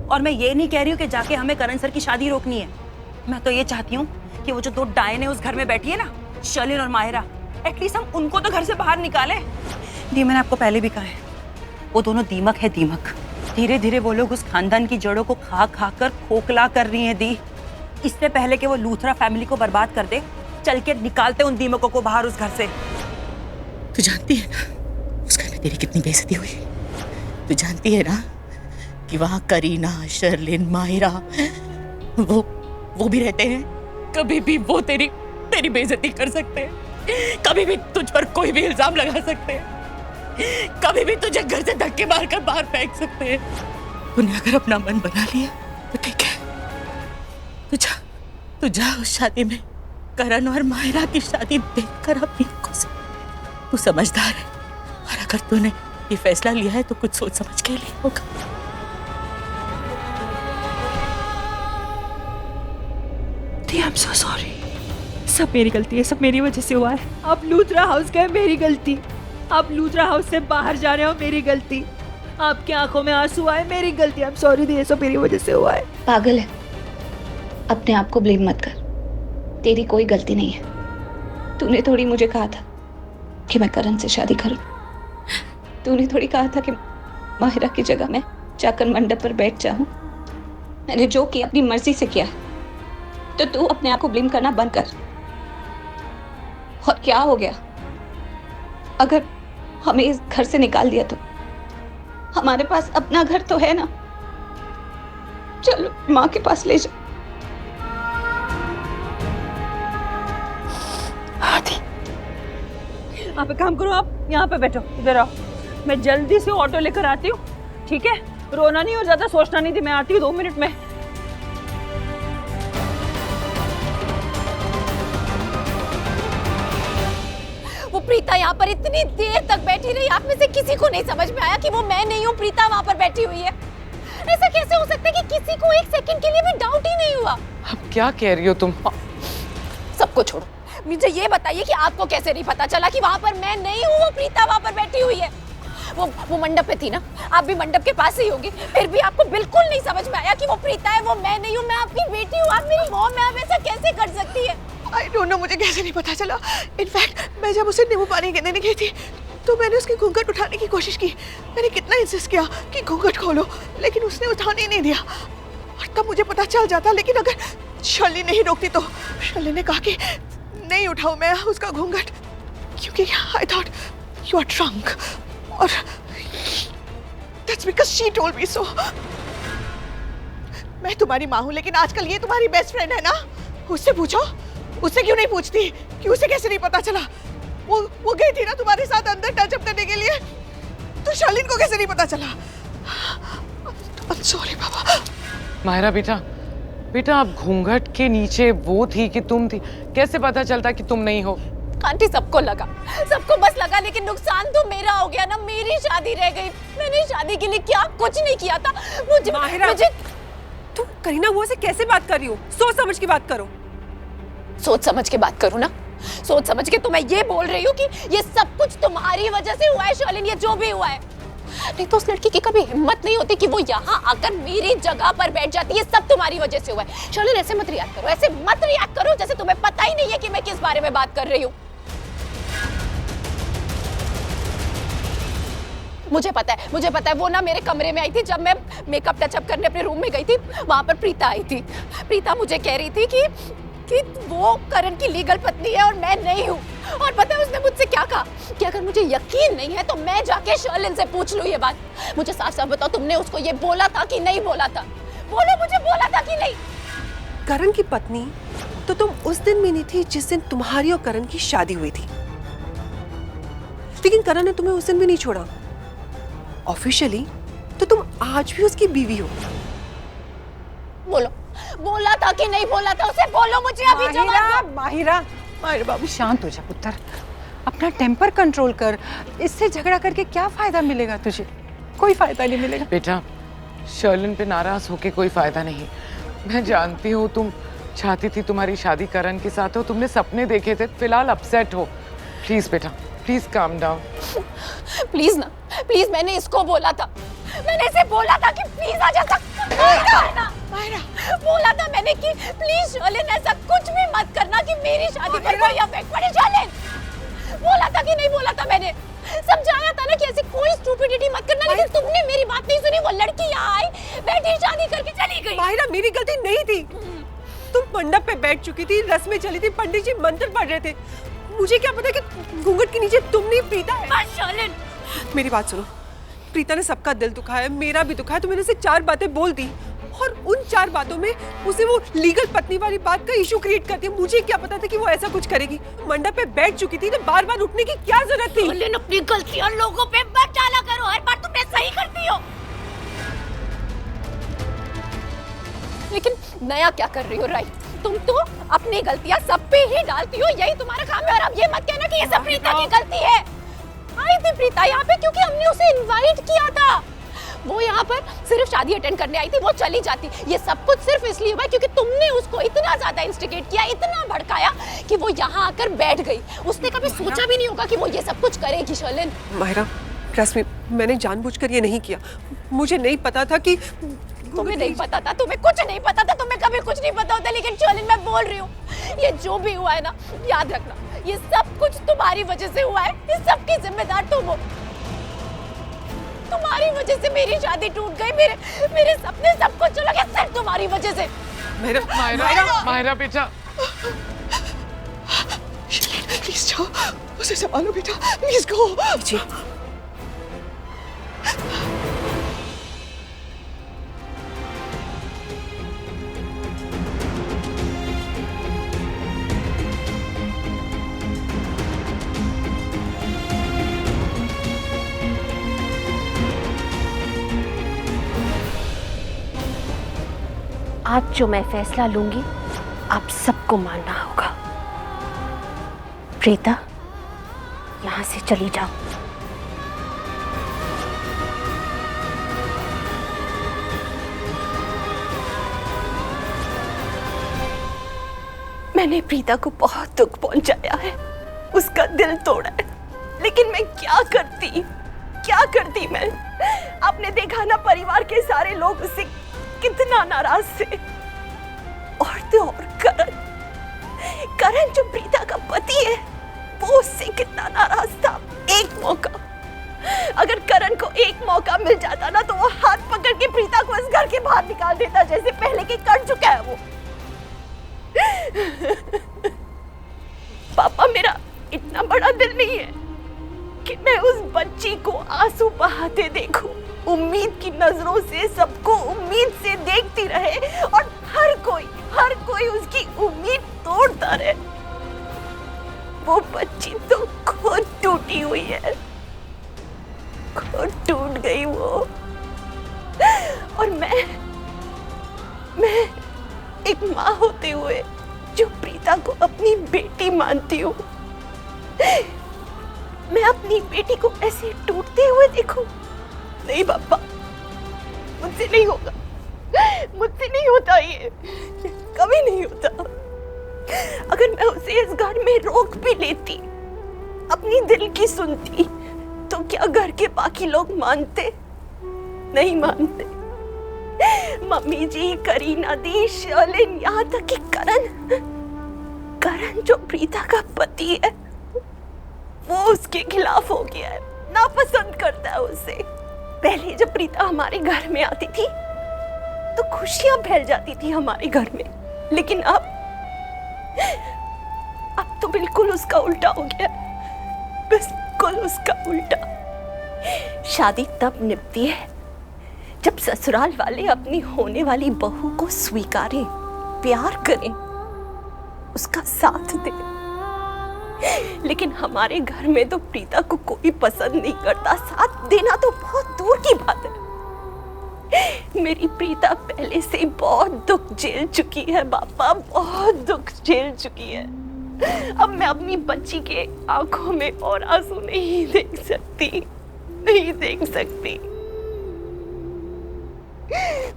और मैं ये नहीं कह रही हूँ कि जाके हमें करण सर की शादी रोकनी है। मैं तो ये चाहती हूँ कि वो जो दो डायने उस घर में बैठी है ना, शर्लिन और माहिरा, एटलीस्ट हम उनको तो घर से बाहर निकालें। दी, मैंने आपको पहले भी कहा है, वो दोनों दीमक है, दीमक। धीरे धीरे वो लोग उस खानदान की जड़ों को खा खा कर खोखला कर रही हैं दी। इससे पहले कि वो लूथरा फैमिली को बर्बाद कर दे, चल के निकालते उन दीमकों को बाहर उस घर से। तू जानती है ना उस घर में तेरी कितनी बेइज्जती हुई? तू जानती है ना कि वहां करीना, शर्लिन, माहिरा वो भी रहते हैं। कभी भी वो तेरी बेइज्जती कर सकते हैं, कभी भी तुझ पर कोई भी इल्जाम लगा सकते हैं, कभी भी तुझे घर से धक्के मारकर बाहर फेंक सकते हैं। तूने अगर अपना मन बना लिया तो ठीक है, तू जा उस शादी में करण और माहिरा की शादी देखकर अपनी आंखों से। तू समझदार है और अगर तूने ये फैसला लिया है तो कुछ सोच समझ के लिया होगा। I am so sorry. सब मेरी गलती है, सब मेरी वजह से हुआ है। आप लूथरा हाउस गए, मेरी गलती। आप लूथरा हाउस से बाहर जा रहे हो, मेरी गलती। आपकी आंखों में आंसू आए, मेरी गलती। आई एम सॉरी दी, ये सब मेरी वजह से हुआ है। पागल है, अपने आप को ब्लेम मत कर। तेरी कोई गलती नहीं है। तूने थोड़ी मुझे कहा था कि मैं करण से शादी करूं। तूने थोड़ी कहा था कि माहिरा की जगह मैं जाकर मंडप पर बैठ जाऊं। मैंने जो किया अपनी मर्जी से किया, तो तू अपने आप को ब्लेम करना बंद कर। और क्या हो गया अगर हमें इस घर से निकाल दिया तो? हमारे पास अपना घर तो है ना। चलो माँ के पास ले जाओ। आप एक काम करो, आप यहाँ पे बैठो, इधर आओ। मैं जल्दी से ऑटो लेकर आती हूँ, ठीक है? रोना नहीं और ज्यादा सोचना नहीं थी। मैं आती हूँ 2 मिनट में। वो प्रीता यहाँ पर इतनी देर तक बैठी रही, आप में से किसी को नहीं समझ में आया कि वो मैं नहीं हूँ, प्रीता वहाँ पर बैठी हुई है। ऐसा कैसे हो सकता है कि किसी को एक सेकंड के लिए भी डाउट ही नहीं हुआ? अब क्या कह रही हो तुम? सबको छोड़ो, मुझे ये बताइए कि आपको कैसे नहीं पता चला कि वहाँ पर मैं नहीं हूँ, वो प्रीता वहाँ पर बैठी हुई है। वो मंडप पे थी ना, आप भी मंडप के पास ही होगी, फिर भी आपको बिल्कुल नहीं समझ में आया कि वो प्रीता है, वो मैं नहीं हूँ। मैं आपकी बेटी हूँ, आप मेरी मॉम है, आप ऐसा कैसे कर सकती है? आई डोंट नो, मुझे कैसे नहीं पता चला। इनफैक्ट मैं जब उसे नींबू पानी देने गई थी तो मैंने उसकी घूंघट उठाने की कोशिश की। मैंने कितना इंसिस्ट किया कि घूंघट खोलो, लेकिन उसने उठाने ही नहीं दिया। और तब मुझे पता चल जाता, लेकिन अगर शर्लिन नहीं रोकती तो। शर्लिन ने कहा कि नहीं उठाऊं मैं उसका घूंघट, क्योंकि I thought you are drunk, और that's because she told me so. मैं तुम्हारी माँ हूं, लेकिन आजकल ये तुम्हारी बेस्ट फ्रेंड है ना। उससे पूछो, उससे क्यों नहीं पूछती कि उसे कैसे नहीं पता चला? वो गई थी ना तुम्हारे साथ अंदर टचअप करने के लिए, तो शर्लिन को कैसे नहीं पता चला? सॉरी बाबा। माहिरा बेटा आप घूंघट के नीचे वो थी कि तुम थी, कैसे पता चलता कि तुम नहीं हो? आंटी सबको बस लगा, लेकिन नुकसान तो मेरा हो गया ना। मेरी शादी रह गई। मैंने शादी के लिए क्या कुछ नहीं किया था। मुझे तुम करीना वो से कैसे बात कर रही हो? सोच समझ के बात करो। सोच समझ के बात करूं ना, सोच समझ के तो मैं ये बोल रही हूँ कि ये सब कुछ तुम्हारी वजह से हुआ है शर्लिन, ये जो भी हुआ है। नहीं तो उस लड़की की कभी हिम्मत नहीं होती कि वो यहाँ आकर मेरी जगह पर बैठ जाती है। सब तुम्हारी वजह से हुआ है। शर्लिन ऐसे मत रिएक्ट करो जैसे तुम्हें पता ही नहीं है कि मैं किस बारे में बात कर रही हूँ। मुझे पता है वो ना मेरे कमरे में आई थी जब मैं मेकअप टचअप करने अपने रूम में गई थी। वहां पर प्रीता आई थी। प्रीता मुझे कह रही थी कि वो करण की लीगल पत्नी है और मैं नहीं हूँ। और पता है उसने मुझसे क्या कहा कि अगर मुझे यकीन नहीं है तो मैं जाके शर्लिन से पूछ लूँ ये बात। मुझे साफ साफ बताओ, तुमने उसको ये बोला था कि नहीं बोला था? बोलो, मुझे बोला था कि नहीं? करण की पत्नी तो तुम उस दिन में नहीं थी जिस दिन तुम्हारी और करण की शादी हुई थी, लेकिन करण ने तुम्हें उस दिन भी नहीं छोड़ा। ऑफिशियली तो तुम आज भी उसकी बीवी हो। बोलो, बोला था कि नहीं बोला था? उसे बोलो, मुझे अभी जवाब दो। माहिरा बाबू शांत हो जा पुत्र, अपना टेम्पर कंट्रोल कर। इससे झगड़ा करके क्या फायदा मिलेगा तुझे? कोई फायदा नहीं मिलेगा। बेटा शर्लिन पे नाराज होके कोई फायदा नहीं। मैं जानती हूँ तुम चाहती थी तुम्हारी शादी करण के साथ हो, तुमने सपने देखे थे, फिलहाल अपसेट हो। प्लीज बेटा, प्लीज काम डाउन। प्लीज ना, प्लीज। मैंने इसको बोला था मैंने इसे बोला था कि प्लीज आ जा। मायरा, बोला था मैंने कि प्लीज शर्लिन ऐसा कुछ भी मत करना कि मेरी शादी पर कोई इफेक्ट पड़े। शर्लिन, बोला था कि नहीं बोला था मैंने? समझाया था ना कि ऐसी कोई स्टूपिडिटी मत करना, लेकिन तुमने मेरी बात नहीं सुनी। वो लड़की यहाँ आई, बैठी, शादी करके चली गई। मायरा, मेरी गलती नहीं थी। तुम मंडप पे बैठ चुकी थी, रस्में चली थी, पंडित जी मंत्र पढ़ रहे थे। मुझे क्या पता कि घूंघट के नीचे तुम नहीं प्रीता है। बस शर्लिन, मेरी बात सुनो, प्रीता ने सबका दिल दुखाया, मेरा भी दुखाया, तो मैंने उसे 4 बातें बोल दी और उन 4 बातों में उसे वो लीगल पत्नी वाली बात का इशू क्रिएट करती है। मुझे क्या पता था कि वो ऐसा कुछ करेगी। मंडप पे बैठ चुकी थी तो बार-बार उठने की क्या जरूरत थी? शर्लिन, अपनी गलतियां लोगों पे मत डाला करो। हर बार तुम ऐसा ही करती हो। लेकिन नया क्या कर रही हो राइट? तुम तो अपनी गलतियां सब पे ही डालती हो, यही तुम्हारा काम है। और अब ये मत कहना कि ये सब प्रीता की गलती है। आई थी प्रीता यहाँ पे क्योंकि हमने उसे इनवाइट किया था। वो यहाँ पर सिर्फ शादी अटेंड करने आई थी, वो चली जाती। ये सब कुछ सिर्फ इसलिए हुआ क्योंकि तुमने उसको इतना ज्यादा इंस्टिगेट किया, इतना भड़काया कि वो यहाँ आकर बैठ गई। उसने कभी सोचा भी नहीं होगा कि वो ये सब कुछ करेगी। शर्लिन, मायरा, ट्रस्ट मी, मैंने जानबूझकर ये नहीं किया। मुझे नहीं पता था कि तुम्हें नहीं पता था, तुम्हें कुछ नहीं पता था, तुम्हें कभी कुछ नहीं पता होता। लेकिन शर्लिन, मैं बोल रही हूँ, ये जो भी हुआ है ना, याद रखना, ये सब कुछ तुम्हारी वजह से हुआ है। इस सब की जिम्मेदार तुम हो। तुम्हारी वजह से मेरी शादी टूट गई, मेरे सपने सब कुछ चला गया, सिर्फ तुम्हारी वजह से। मायरा बेटा, प्लीज जाओ, उसे संभालो बेटा, प्लीज गो। जी आज जो मैं फैसला लूंगी आप सबको मानना होगा। प्रीता, यहां से चली जाओ। मैंने प्रीता को बहुत दुख पहुंचाया है, उसका दिल तोड़ा है, लेकिन मैं क्या करती मैं। आपने देखा ना, परिवार के सारे लोग उससे कितना नाराज थे। और तो और करण जो प्रीता का पति है, वो उससे कितना नाराज था। एक मौका, अगर करण को एक मौका मिल जाता ना, तो वो हाथ पकड़ के प्रीता को इस घर के बाहर निकाल देता, जैसे पहले के कर चुका है वो। पापा, मेरा इतना बड़ा दिल नहीं है कि मैं उस बच्ची को आंसू बहाते देखूं, उम्मीद की नजरों से सबको उम्मीद से देखती रहे और हर कोई उसकी उम्मीद तोड़ता रहे। वो बच्ची तो खुद टूटी हुई है, खुद टूट गई वो। और मैं एक माँ होते हुए जो प्रीता को अपनी बेटी मानती हूँ, मैं अपनी बेटी को ऐसे टूटते हुए देखूं? नहीं पापा, मुझसे नहीं होगा, मुझसे नहीं होता, ये कभी नहीं होता। अगर मैं उसे इस घर में रोक भी लेती, अपनी दिल की सुनती, तो क्या घर के बाकी लोग मानते? नहीं मानते। मम्मी जी, करीना दी, शर्लिन, यहाँ तक कि करण जो प्रीता का पति है, वो उसके खिलाफ हो गया है, नापसंद करता है उसे। पहले जब प्रीता हमारे घर में आती थी तो खुशियां फैल जाती थी हमारे घर में, लेकिन अब तो बिल्कुल उसका उल्टा हो गया, बिल्कुल उसका उल्टा। शादी तब निपटती है जब ससुराल वाले अपनी होने वाली बहू को स्वीकारें, प्यार करें, उसका साथ दें। लेकिन हमारे घर में तो प्रीता को कोई पसंद नहीं करता, साथ देना तो बहुत दूर की बात है। मेरी प्रीता पहले से ही बहुत दुख झेल चुकी है पापा, बहुत दुख झेल चुकी है। अब मैं अपनी बच्ची के आंखों में और आंसू नहीं देख सकती, नहीं देख सकती।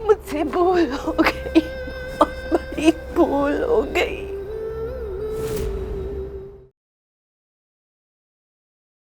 मुझसे भूल हो गई, बहुत बड़ी भूल हो गई।